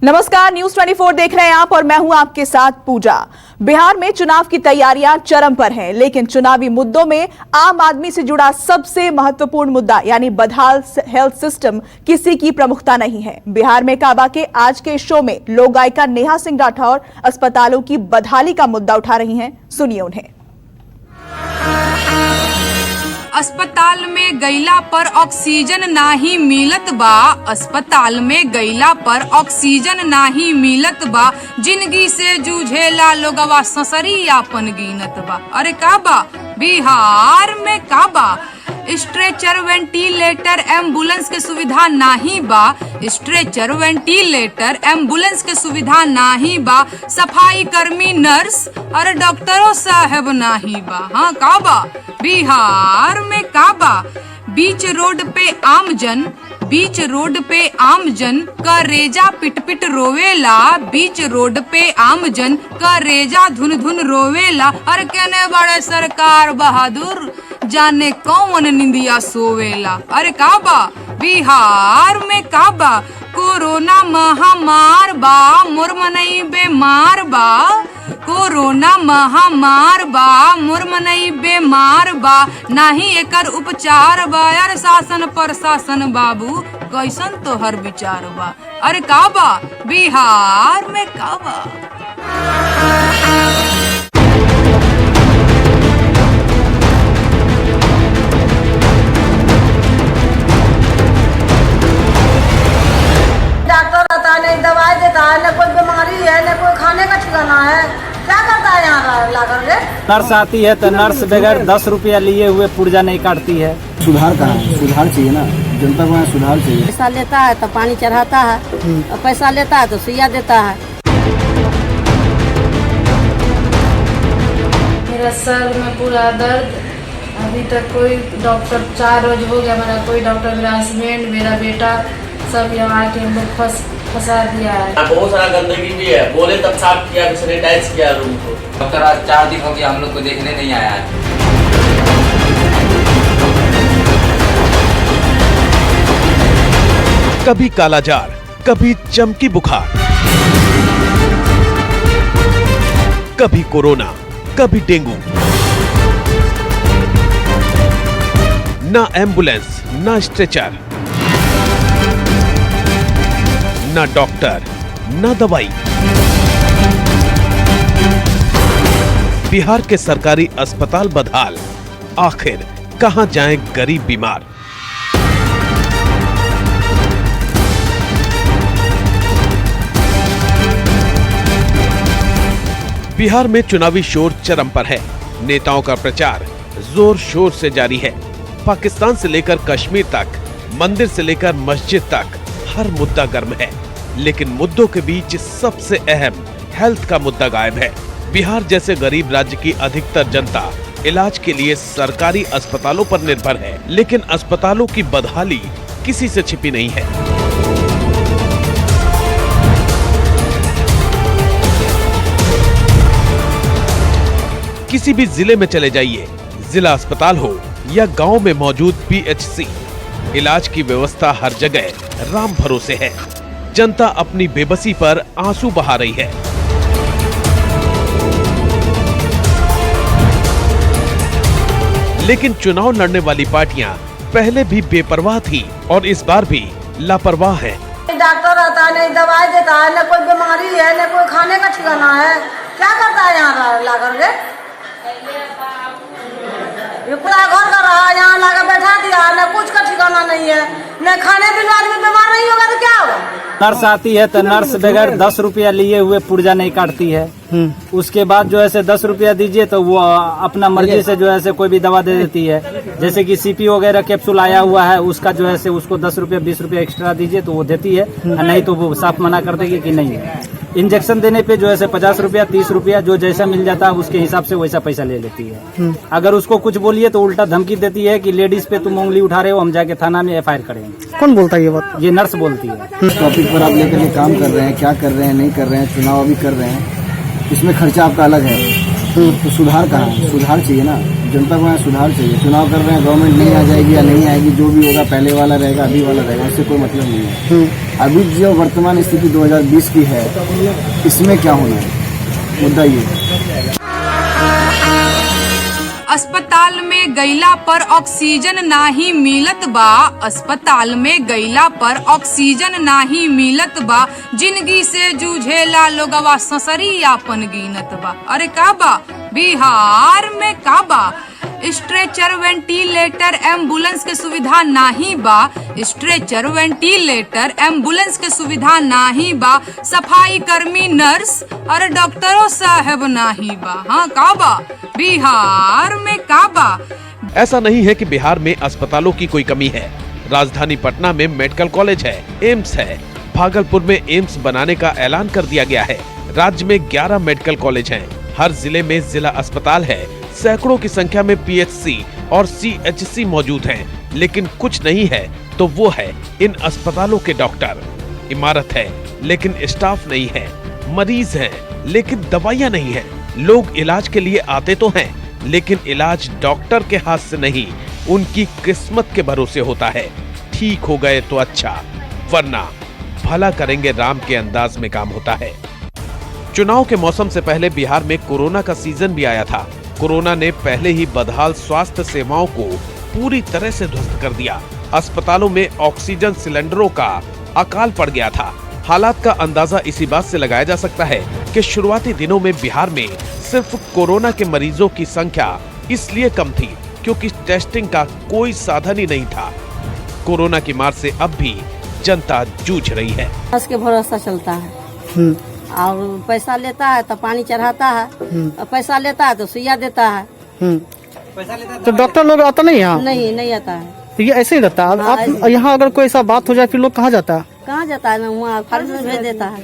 नमस्कार, न्यूज 24 देख रहे हैं आप और मैं हूं आपके साथ पूजा। बिहार में चुनाव की तैयारियां चरम पर हैं, लेकिन चुनावी मुद्दों में आम आदमी से जुड़ा सबसे महत्वपूर्ण मुद्दा यानी बदहाल हेल्थ सिस्टम किसी की प्रमुखता नहीं है। बिहार में काबा के आज के शो में लोक गायिका नेहा सिंह राठौर अस्पतालों की बदहाली का मुद्दा उठा रही हैं। सुनिए उन्हें। अस्पताल में गईला पर ऑक्सीजन नाही मिलत बा, अस्पताल में गईला पर ऑक्सीजन नाही मिलत बा, जिंदगी से जूझेला लोगवा ससरी आपन गिनत बा। अरे का बा बिहार में का बा? स्ट्रेचर वेंटिलेटर एम्बुलेंस के सुविधा नाही बा, स्ट्रेचर वेंटिलेटर एम्बुलेंस के सुविधा नाही बा, सफाई कर्मी नर्स और डॉक्टरों साहब नाही बा। हाँ का बा बिहार में का बा? बीच रोड पे आमजन, बीच रोड पे आमजन का रेजा पिट पिट रोवेला, बीच रोड पे आमजन का रेजा धुन धुन रोवेला। और कहने बड़े सरकार बहादुर जाने कौन निंदिया सोवेला। अरे का बा बिहार में का बा? कोरोना महामार बा, मुरमनई बेमार बा, कोरोना महामार बा, मुरमनई बेमार बा, नाही एकर उपचार बा। यार शासन प्रशासन बाबू कैसन तोहर विचार बा? अरे का बा बिहार में का बा? नहीं दवाई देता है, न कोई बीमारी है, न कोई खाने का ठिकाना है। क्या करता है यहाँ ला करके? नर्स आती है तो नर्स बगैर 10 रुपया लिए हुए पुर्जा नहीं काटती है। सुधार कहाँ है? सुधार चाहिए ना, जनता को यहाँ सुधार चाहिए। पैसा लेता है तो पानी चढ़ाता है, और पैसा लेता है तो सुइया देता है। मेरा सर में पूरा दर्द, अभी तक कोई डॉक्टर 4 रोज हो गया, मेरा कोई डॉक्टर, मेरा हस्बैंड, मेरा बेटा सब यहाँ आके हम लोग फंसा दिया है। बहुत सारा गंदगी भी है, बोले तब साफ किया, सैनिटाइज किया रूम को। डॉक्टर आज 4 दिन हो गया हम लोग को देखने नहीं आया है। कभी कालाजार, कभी चमकी बुखार, कभी कोरोना, कभी डेंगू। ना एम्बुलेंस, ना स्ट्रेचर, ना डॉक्टर, ना दवाई। बिहार के सरकारी अस्पताल बदहाल, आखिर कहां जाएं गरीब बीमार? बिहार में चुनावी शोर चरम पर है। नेताओं का प्रचार जोर शोर से जारी है। पाकिस्तान से लेकर कश्मीर तक, मंदिर से लेकर मस्जिद तक हर मुद्दा गर्म है, लेकिन मुद्दों के बीच सबसे अहम हेल्थ का मुद्दा गायब है। बिहार जैसे गरीब राज्य की अधिकतर जनता इलाज के लिए सरकारी अस्पतालों पर निर्भर है, लेकिन अस्पतालों की बदहाली किसी से छिपी नहीं है। किसी भी जिले में चले जाइए, जिला अस्पताल हो या गांव में मौजूद PHC, इलाज की व्यवस्था हर जगह राम भरोसे है। जनता अपनी बेबसी पर आंसू बहा रही है। लेकिन चुनाव लड़ने वाली पार्टियां पहले भी बेपरवाह थी और इस बार भी लापरवाह है। डॉक्टर आता है, नहीं दवाई देता है, न कोई बीमारी है, न कोई खाने का ठिकाना है। क्या करता है यहाँ ला करके? ये पूरा घर का रहा, यहाँ लाकर बैठा दिया, न कुछ का ठिकाना नहीं है, न खाने पीने आदमी बीमार नहीं होगा तो क्या होगा? नर्स आती है तो नर्स बगैर 10 रुपया लिए हुए पुर्जा नहीं काटती है। उसके बाद जो है 10 रुपया दीजिए तो वो अपना मर्जी से जो है कोई भी दवा दे देती है। जैसे कि CP वगैरह कैप्सूल आया हुआ है, उसका जो है उसको 10 रुपया 20 रुपया एक्स्ट्रा दीजिए तो वो देती है, नहीं तो वो साफ मना कर देगी कि नहीं। इंजेक्शन देने पे जो है 50 रुपया 30 रुपया जो जैसा मिल जाता है उसके हिसाब से वैसा पैसा ले लेती है। अगर उसको कुछ बोलिए तो उल्टा धमकी देती है कि लेडीज पे तुम उंगली उठा रहे हो, हम जाके थाना में FIR करेंगे। कौन बोलता है ये बात? ये नर्स बोलती है। टॉपिक पर आप लेकर के काम कर रहे हैं, क्या कर रहे हैं, नहीं कर रहे हैं, चुनाव अभी कर रहे हैं, इसमें खर्चा आपका अलग है। तो सुधार कहाँ है? सुधार चाहिए ना, जनता को यहाँ सुधार चाहिए। चुनाव कर रहे हैं, गवर्नमेंट नहीं आ जाएगी या नहीं आएगी, जो भी होगा पहले वाला रहेगा, अभी वाला रहेगा, इससे कोई मतलब नहीं है। अभी जो वर्तमान स्थिति 2020 की है, इसमें क्या होना है, मुद्दा ये है। अस्पताल में गईला पर ऑक्सीजन नाही मिलत बा, अस्पताल में गईला पर ऑक्सीजन नाही मिलत बा, जिंदगी से जूझेला लोगवा ससरी आपन गिनत बा। अरे का बा बिहार में का बा? स्ट्रेचर वेंटिलेटर एम्बुलेंस के सुविधा नाही बा, स्ट्रेचर वेंटिलेटर एम्बुलेंस के सुविधा नाही बा, सफाई कर्मी नर्स और डॉक्टरों साहब नाही बा। हाँ का बा बिहार में का बा? ऐसा नहीं है कि बिहार में अस्पतालों की कोई कमी है। राजधानी पटना में मेडिकल कॉलेज है, एम्स है, भागलपुर में एम्स बनाने का ऐलान कर दिया गया है। राज्य में 11 मेडिकल कॉलेज हैं, हर जिले में जिला अस्पताल है, सैकड़ों की संख्या में पीएचसी और सीएचसी मौजूद हैं, लेकिन कुछ नहीं है तो वो है इन अस्पतालों के डॉक्टर। इमारत है लेकिन स्टाफ नहीं है, मरीज हैं लेकिन दवाइयां नहीं है। लोग इलाज के लिए आते तो हैं, लेकिन इलाज डॉक्टर के हाथ से नहीं, उनकी किस्मत के भरोसे होता है। ठीक हो गए तो अच्छा, वरना भला करेंगे राम के अंदाज में काम होता है। चुनाव के मौसम से पहले बिहार में कोरोना का सीजन भी आया था। कोरोना ने पहले ही बदहाल स्वास्थ्य सेवाओं को पूरी तरह से ध्वस्त कर दिया। अस्पतालों में ऑक्सीजन सिलेंडरों का अकाल पड़ गया था। हालात का अंदाजा इसी बात से लगाया जा सकता है कि शुरुआती दिनों में बिहार में सिर्फ कोरोना के मरीजों की संख्या इसलिए कम थी क्योंकि टेस्टिंग का कोई साधन ही नहीं था। कोरोना की मार से अब भी जनता जूझ रही है। उसके भरोसा चलता है और पैसा लेता है तो पानी चढ़ाता है, और पैसा लेता है तो सुइया देता है। तो डॉक्टर लोग आता नहीं यहाँ? नहीं आता है। तो ये ऐसे ही रहता है। हाँ, आप यहाँ अगर कोई ऐसा बात हो जाए फिर लोग कहाँ जाता है? कहाँ जाता है ना, वहाँ फर्ज में भेज देता है।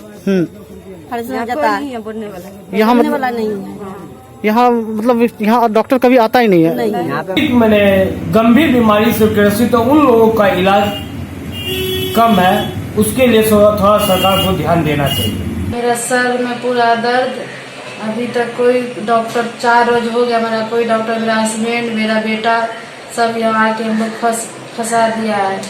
फर्ज में जाता है, यहाँ बोलने वाला नहीं है। यहाँ मतलब यहाँ डॉक्टर कभी आता ही नहीं है। मैंने गंभीर बीमारी से ग्रसित तो उन लोगों का इलाज कम है, उसके लिए थोड़ा सरकार को ध्यान देना चाहिए। मेरा सर में पूरा दर्द, अभी तक कोई डॉक्टर 4 रोज हो गया, मेरा कोई डॉक्टर, मेरा हस्बैंड, मेरा बेटा सब यहाँ आके हम लोग फंसा दिया है।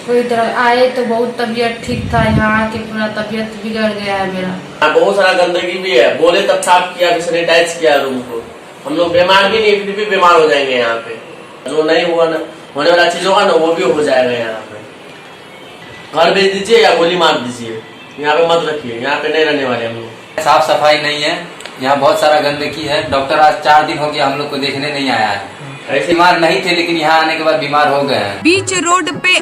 कोई तरह आए तो बहुत तबीयत ठीक था, यहाँ आके पूरा तबीयत बिगड़ गया है मेरा। बहुत सारा गंदगी भी है, बोले तब साफ किया, सैनिटाइज किया रूम को। हम लोग बीमार भी नहीं, फिर भी बीमार हो जाएंगे यहाँ पे। जो नहीं हुआ ना, होने वाला चीज होगा ना, वो भी हो जाएगा यहाँ पे। घर भेज दीजिए या गोली मार दीजिए, यहाँ पे मत रखिए, यहाँ पे नहीं रहने वाले हम लोग। साफ सफाई नहीं है, यहाँ बहुत सारा गंदगी है। डॉक्टर आज 4 दिन हो गया हम लोग को देखने नहीं आया है। ऐसे बीमार नहीं थे लेकिन यहाँ आने के बाद बीमार हो गए हैं। बीच रोड पे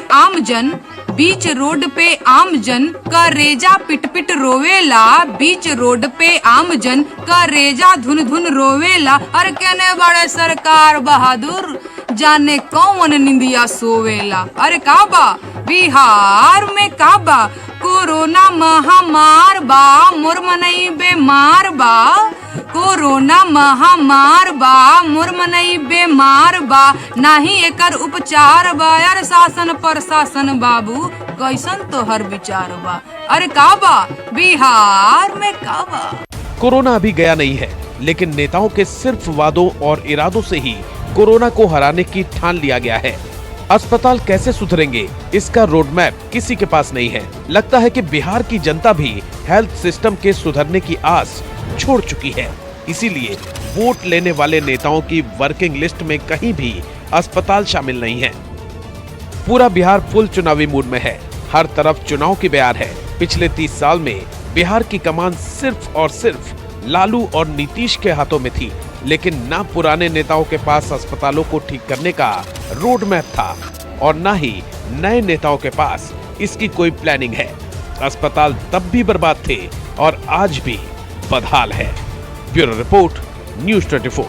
आमजन का रेजा पिट पिट रोवेला, बीच रोड पे आमजन का रेजा धुन धुन रोवेला। अरे कहने बड़े सरकार बहादुर, जाने कौन निंदिया सोवेला। अरे का बा बिहार में का बा? कोरोना महामार बा, मुरमनई बेमार बा, कोरोना महामार बा, मुरमनई बेमार बा, नाही एकर उपचार बा। यार शासन प्रशासन बाबू कैसन तो हर विचार बा। अरे का बा बिहार में का बा? कोरोना अभी गया नहीं है, लेकिन नेताओं के सिर्फ वादों और इरादों से ही कोरोना को हराने की ठान लिया गया है। अस्पताल कैसे सुधरेंगे, इसका रोड मैप किसी के पास नहीं है। लगता है कि बिहार की जनता भी हेल्थ सिस्टम के सुधरने की आस छोड़ चुकी है। इसीलिए वोट लेने वाले नेताओं की वर्किंग लिस्ट में कहीं भी अस्पताल शामिल नहीं है। पूरा बिहार फुल चुनावी मूड में है, हर तरफ चुनाव की बयार है। पिछले 30 साल में बिहार की कमान सिर्फ और सिर्फ लालू और नीतीश के हाथों में थी, लेकिन ना पुराने नेताओं के पास अस्पतालों को ठीक करने का रोड मैप था और ना ही नए नेताओं के पास इसकी कोई प्लानिंग है। अस्पताल तब भी बर्बाद थे और आज भी बदहाल है। Bureau report, news 24।